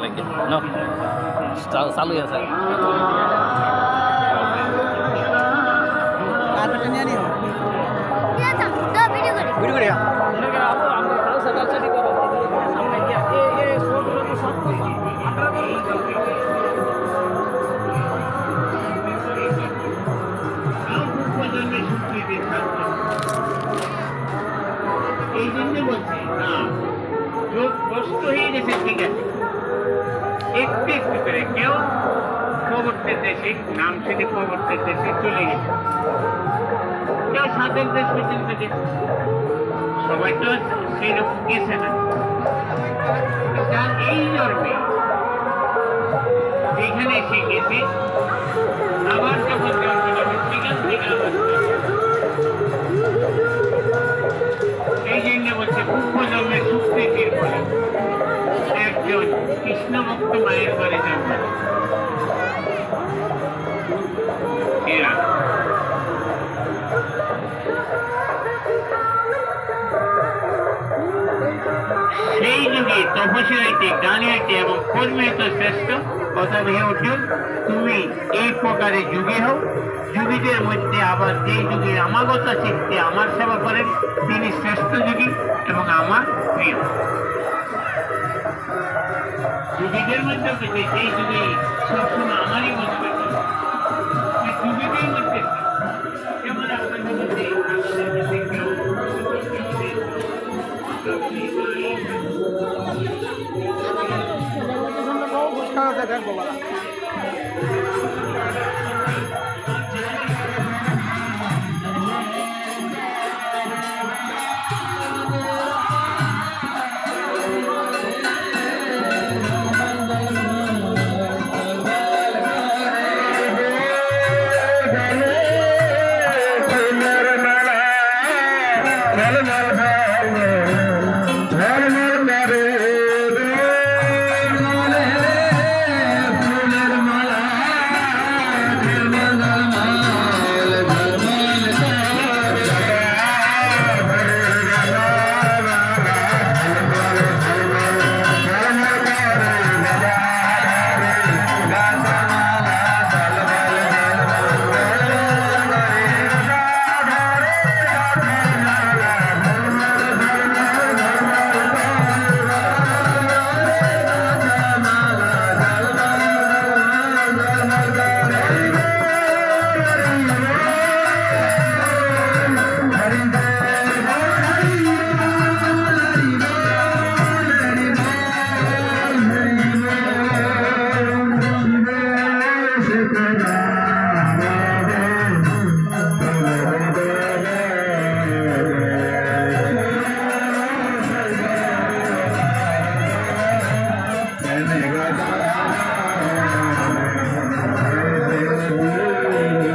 সবাইকে চালু আছে ভিডিও করে এই জন্য বলছি না যোগ কষ্ট হয়ে গেছে ঠিক আছে একটু একটু করে কেউ প্রবর্তের দেশে নাম শুনে প্রবর্তের দেশে চলে গেছে কেউ সাধক দেশ পর্যন্ত গেছে সবাই তো সেইরকম গেছে না যার এই জন্মে যেখানে সে গেছে আবার যখন জন্ম নেবে সেখান থেকে আবার এই জন্য বলছে পূর্বজন্মের সুকৃতির ফলে একজন কৃষ্ণভক্ত মায়ের ঘরে জন্ম এরা সেই যুগে তপস্যা হইতে গান হইতে এবং কর্মে হইতে শ্রেষ্ঠ কথা ভেবে উঠুন তুমি এই প্রকারে যুগে হও যুগীদের মধ্যে আবার যে যুগে আমাগত চিত্তে আমার সেবা করেন তিনি শ্রেষ্ঠ যুগী এবং আমার প্রিয় যুগীদের মধ্যে সেই যুগে সবসময় আমারই মনে করছে যুগীদের মধ্যে যেমন আপনাদের মধ্যে আমাদের মধ্যে কেউ দেখবো Gaga.